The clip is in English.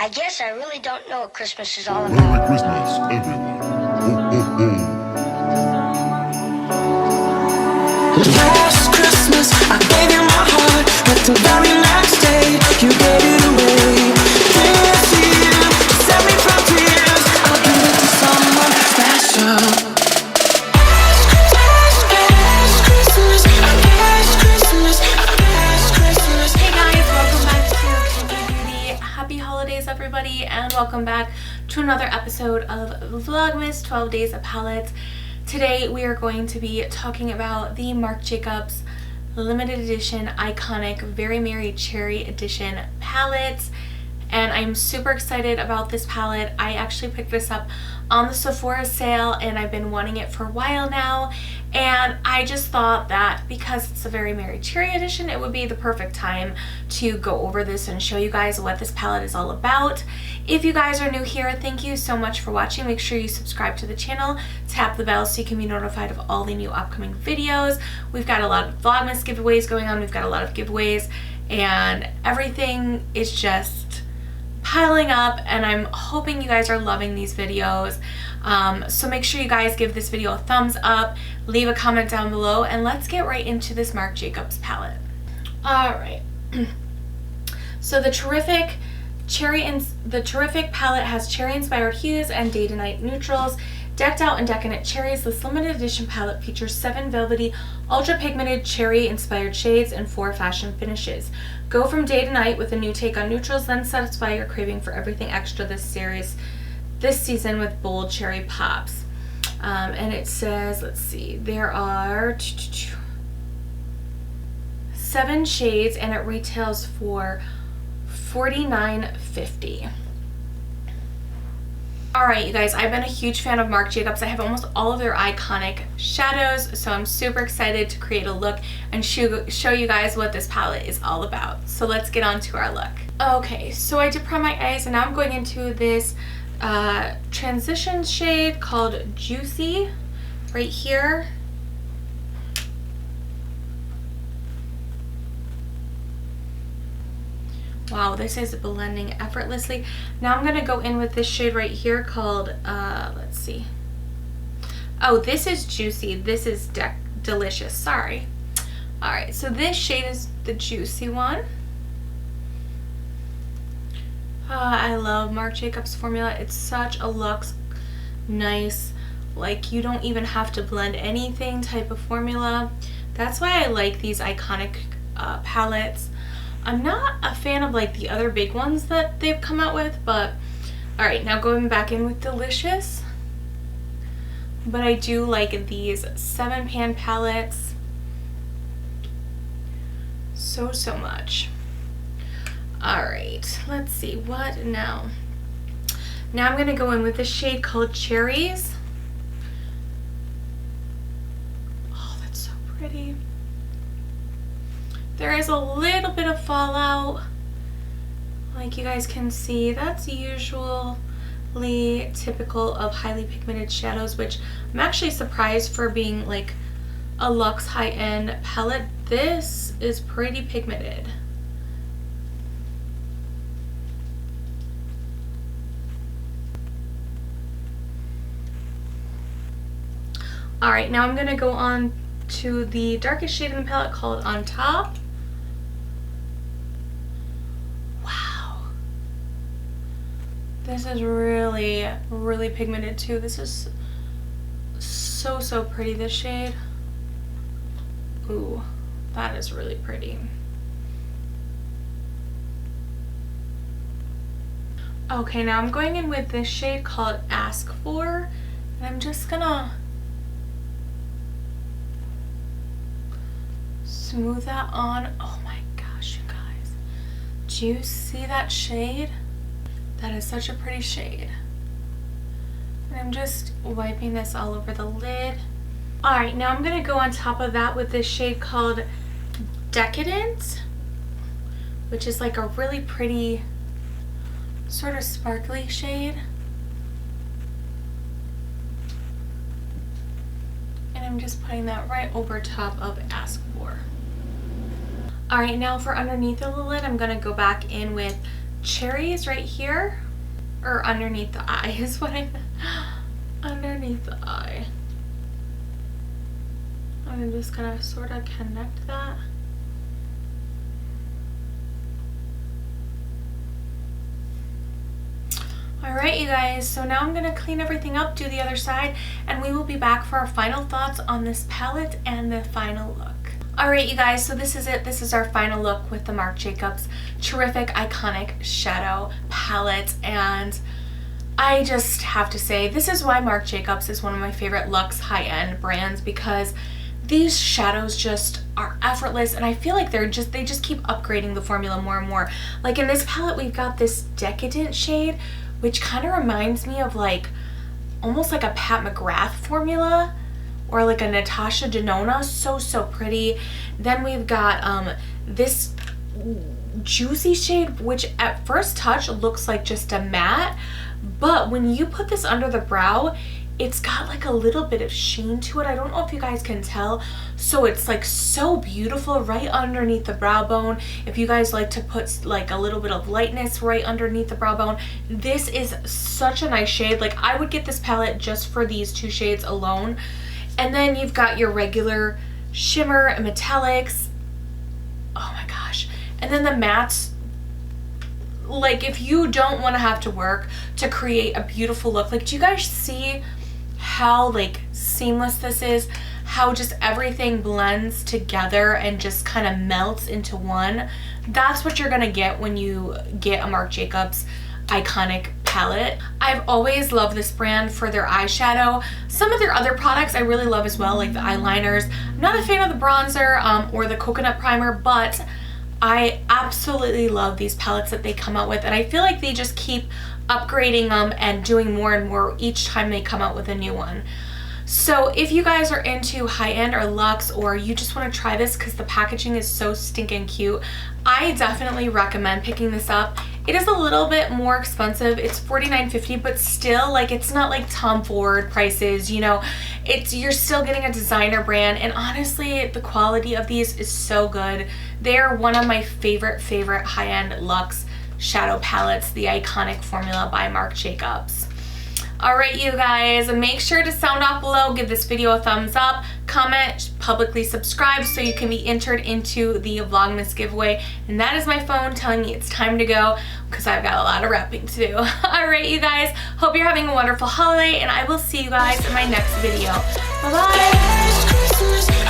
I guess I really don't know what Christmas is all about. Merry Christmas, everyone. Ho, ho, ho. Last Christmas, I gave you my heart, but the very next day, you gave it away. This year, to set me from tears, I'll give it to someone special. Hey guys, welcome back to Kinky Beauty. Happy holidays, everybody, and welcome back to another episode of VlOGMAS 12 Days of Palettes. Today we are going to be talking about the Marc Jacobs limited edition iconic Very Merry Cherry edition palettes, and I'm super excited about this palette. I actually picked this up on the Sephora sale and I've been wanting it for a while now, and I just thought that because it's a Very Merry Cherry edition, it would be the perfect time to go over this and show you guys what this palette is all about. If you guys are new here, thank you so much for watching. Make sure you subscribe to the channel, tap the bell so you can be notified of all the new upcoming videos. We've got a lot of VlOGMAS giveaways going on. We've got a lot of giveaways and everything is just piling up, and I'm hoping you guys are loving these videos. So make sure you guys give this video a thumbs up, leave a comment down below, and let's get right into this Marc Jacobs palette. Alright, so the Cherrific palette has cherry inspired hues and day to night neutrals. Decked out in decadent cherries, this limited edition palette features 7 velvety, ultra pigmented cherry inspired shades and 4 fashion finishes. Go from day to night with a new take on neutrals, then satisfy your craving for everything extra this season with bold cherry pops. And it says, let's see, there are 7 shades and it retails for $49.50. Alright, you guys, I've been a huge fan of Marc Jacobs. I have almost all of their iconic shadows, so I'm super excited to create a look and show you guys what this palette is all about. So let's get on to our look. Okay, so I did prime my eyes, and now I'm going into this transition shade called Juicy right here. Wow, this is blending effortlessly. Now I'm going to go in with this shade right here called, let's see. Oh, this is Juicy. This is Delicious. Sorry. Alright, so this shade is the Juicy one. I love Marc Jacobs formula. It's such a luxe, nice, like you don't even have to blend anything type of formula. That's why I like these iconic palettes. I'm not a fan of like the other big ones that they've come out with, but alright, now going back in with Delicious. But I do like these 7-pan palettes so much. Alright, let's see, what now? Now I'm going to go in with this shade called Cherries. Oh, that's so pretty. There is a little bit of fallout, like you guys can see. That's usually typical of highly pigmented shadows, which I'm actually surprised for being like a luxe high-end palette. This is pretty pigmented. Alright, now I'm going to go on to the darkest shade in the palette called On Top. This is really pigmented too. This is so pretty, this shade. Ooh, that is really pretty. Okay, now I'm going in with this shade called Ask For, and I'm just gonna smooth that on. Oh my gosh, you guys. Do you see that shade? That is such a pretty shade. And I'm just wiping this all over the lid. Alright, now I'm going to go on top of that with this shade called Decadent, which is like a really pretty sort of sparkly shade. And I'm just putting that right over top of Ask For. Alright, now for underneath of the lid, I'm going to go back in with cherries right here, or underneath the eye is what I meant. Underneath the eye. I'm just gonna sort of connect that. Alright you guys, so now I'm going to clean everything up, do the other side, and we will be back for our final thoughts on this palette and the final look. Alright you guys, so this is it. This is our final look with the Marc Jacobs Cherrific Eye-Conic Shadow Palette, and I just have to say, this is why Marc Jacobs is one of my favorite luxe high-end brands, because these shadows just are effortless, and I feel like they just keep upgrading the formula more and more. Like in this palette, we've got this decadent shade, which kind of reminds me of like almost like a Pat McGrath formula or like a Natasha Denona. So pretty. Then we've got this juicy shade, which at first touch looks like just a matte, but when you put this under the brow, it's got like a little bit of sheen to it. I don't know if you guys can tell. So it's like so beautiful right underneath the brow bone. If you guys like to put like a little bit of lightness right underneath the brow bone, this is such a nice shade. Like I would get this palette just for these two shades alone. And then you've got your regular shimmer and metallics. Oh my gosh. And then the mattes. Like if you don't want to have to work to create a beautiful look, like do you guys see how like seamless this is, how just everything blends together and just kind of melts into one? That's what you're gonna get when you get a Marc Jacobs Eye-Conic palette. I've always loved this brand for their eyeshadow. Some of their other products I really love as well, like the eyeliners. I'm not a fan of the bronzer or the coconut primer, but I absolutely love these palettes that they come out with, and I feel like they just keep upgrading them and doing more and more each time they come out with a new one. So if you guys are into high-end or luxe, or you just want to try this because the packaging is so stinking cute, I definitely recommend picking this up. It is a little bit more expensive. It's $49.50, but still, like, it's not like Tom Ford prices, you know. You're still getting a designer brand, and honestly, the quality of these is so good. They are one of my favorite high-end luxe shadow palettes, the Eye-Conic formula by Marc Jacobs. Alright you guys, make sure to sound off below, give this video a thumbs up, comment, publicly subscribe so you can be entered into the VlOGMAS giveaway. And that is my phone telling me it's time to go because I've got a lot of wrapping to do. Alright you guys, hope you're having a wonderful holiday, and I will see you guys in my next video. Bye bye!